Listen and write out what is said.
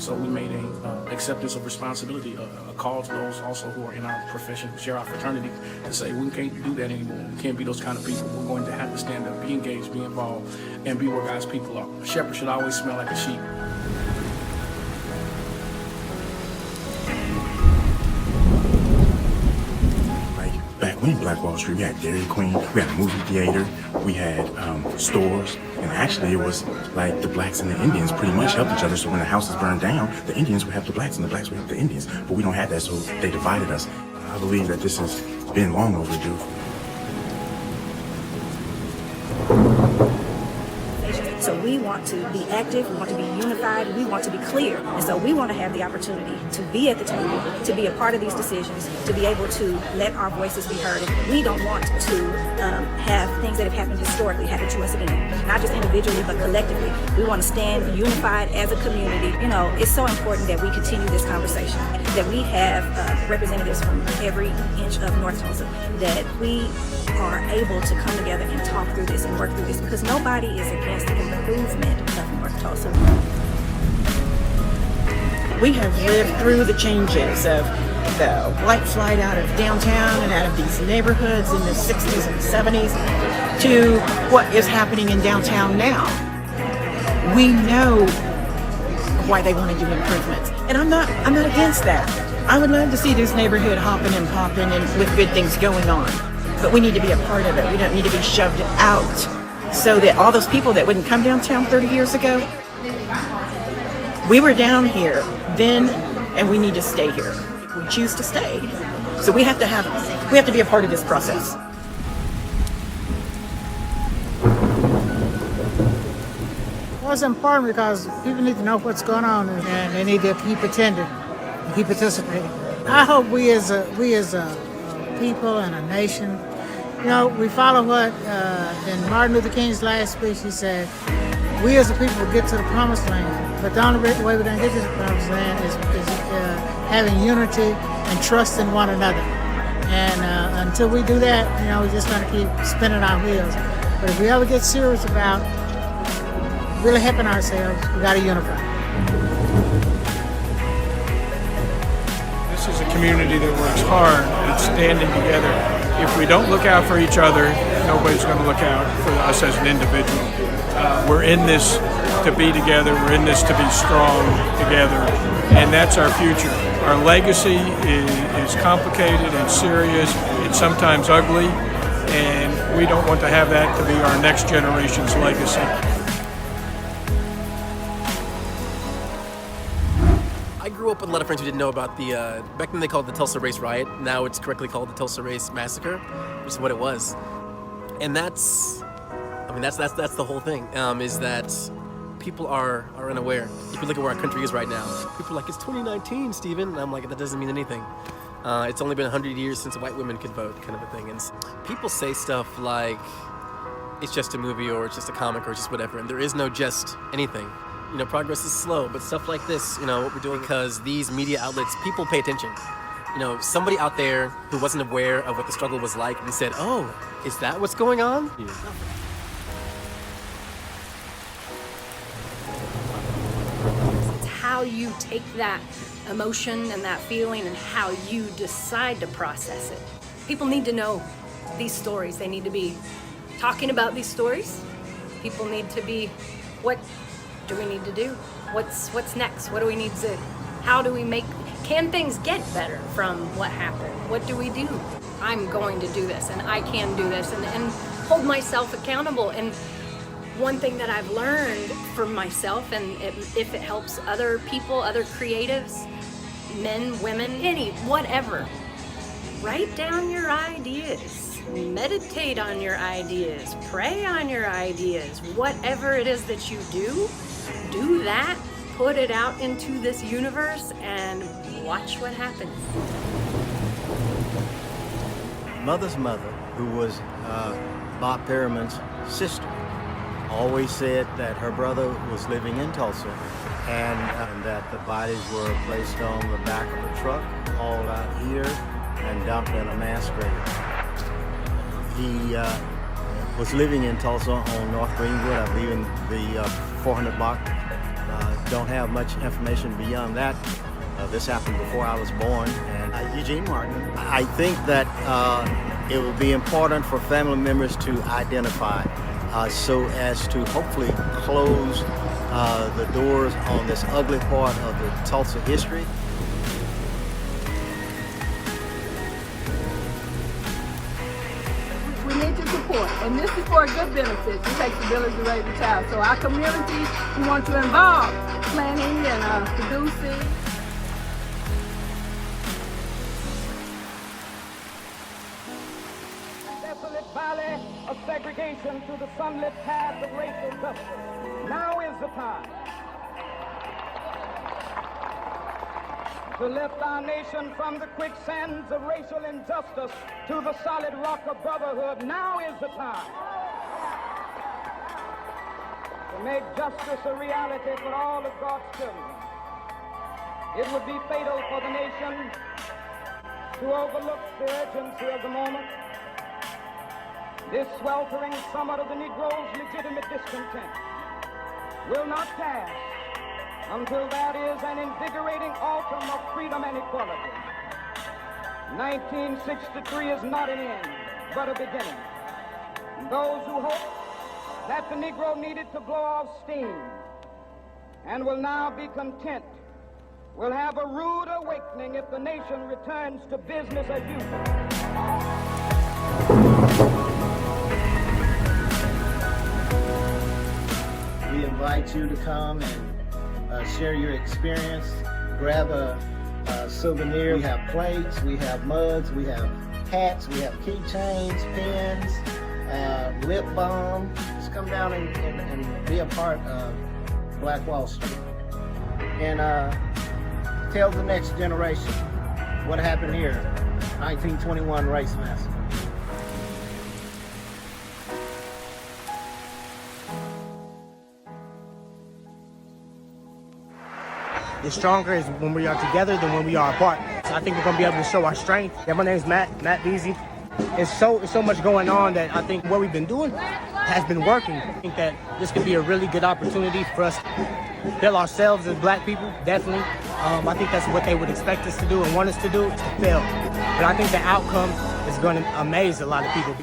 So we made a acceptance of responsibility, a call to those also who are in our profession, share our fraternity, to say we can't do that anymore. We can't be those kind of people. We're going to have to stand up, be engaged, be involved, and be where God's people are. A shepherd should always smell like a sheep. Back when Black Wall Street, we had Dairy Queen, we had a movie theater, we had stores, and actually it was like the blacks and the Indians pretty much helped each other. So when the houses burned down, the Indians would help the blacks and the blacks would help the Indians. But we don't have that, so they divided us. I believe that this has been long overdue. So we want to be active, we want to be unified, we want to be clear. And so we want to have the opportunity to be at the table, to be a part of these decisions, to be able to let our voices be heard. And we don't want to have things that have happened historically happen to us again, not just individually, but collectively. We want to stand unified as a community. You know, it's so important that we continue this conversation, that we have representatives from every inch of North Tulsa, that we are able to come together and talk through this and work through this, because nobody is against the improvement of North Tulsa. We have lived through the changes of the white flight out of downtown and out of these neighborhoods in the 60s and 70s to what is happening in downtown now. We know why they want to do improvements, and I'm not against that. I would love to see this neighborhood hopping and popping and with good things going on. But we need to be a part of it. We don't need to be shoved out so that all those people that wouldn't come downtown 30 years ago, we were down here then and we need to stay here. We choose to stay. So we have to be a part of this process. Well, it's important because people need to know what's going on and they need to keep attending, keep participating. I hope we as a people and a nation, you know, we follow what in Martin Luther King's last speech, he said, we as a people will get to the promised land, but the only way we're going to get to the promised land is having unity and trust in one another. And until we do that, you know, we're just going to keep spinning our wheels. But if we ever get serious about really helping ourselves, we got to unify. This is a community that works hard at standing together. If we don't look out for each other, nobody's going to look out for us as an individual. We're in this to be together. We're in this to be strong together, and that's our future. Our legacy is complicated and serious. It's sometimes ugly, and we don't want to have that to be our next generation's legacy. I grew up with a lot of friends who didn't know about the, back then they called it the Tulsa Race Riot. Now it's correctly called the Tulsa Race Massacre, which is what it was. And that's the whole thing, is that people are unaware. If you look at where our country is right now, people are like, it's 2019, Stephen. And I'm like, that doesn't mean anything. It's only been 100 years since white women could vote, kind of a thing. And people say stuff like, it's just a movie, or it's just a comic, or just whatever. And there is no just anything. You know, progress is slow, but stuff like this, you know, what we're doing, because these media outlets, people pay attention. You know, somebody out there who wasn't aware of what the struggle was like and said, oh, is that what's going on? Yeah. It's how you take that emotion and that feeling and how you decide to process it. People need to know these stories. They need to be talking about these stories. People need to be, what do we need to do? What's next? What do we need to, how do we make, can things get better from what happened? What do we do? I'm going to do this, and I can do this, and hold myself accountable. And one thing that I've learned for myself, and if it helps other people, other creatives, men, women, whatever, write down your ideas. Meditate on your ideas. Pray on your ideas. Whatever it is that you do that. Put it out into this universe and watch what happens. Mother's mother, who was Bob Perriman's sister, always said that her brother was living in Tulsa and that the bodies were placed on the back of a truck, hauled out here, and dumped in a mass grave. He was living in Tulsa on North Greenwood, I believe in the 400 block don't have much information beyond that. This happened before I was born. And Eugene Martin. I think that it will be important for family members to identify so as to hopefully close the doors on this ugly part of the Tulsa history. We need your support, and this is for a good benefit. It takes a village to raise a child. So our community, we want to involve planning and producing. Desolate valley of segregation to the sunlit path of racial justice. Now is the time to lift our nation from the quicksands of racial injustice to the solid rock of brotherhood. Now is the time to make justice a reality for all of God's children. It would be fatal for the nation to overlook the urgency of the moment. This sweltering summit of the Negro's legitimate discontent will not pass until there is an invigorating autumn of freedom and equality. 1963 is not an end, but a beginning. Those who hope that the Negro needed to blow off steam and will now be content will have a rude awakening if the nation returns to business as usual. We invite you to come and share your experience. Grab a souvenir. We have plates, we have mugs, we have hats, we have keychains, pens, lip balm. Just come down and be a part of Black Wall Street. And tell the next generation what happened here, 1921 Race Massacre. The stronger is when we are together than when we are apart. So I think we're gonna be able to show our strength. Yeah, my name is Matt Beasy. It's so much going on that I think what we've been doing has been working. I think that this could be a really good opportunity for us to build ourselves as Black people, definitely. I think that's what they would expect us to do and want us to do, is to fail. But I think the outcome is gonna amaze a lot of people.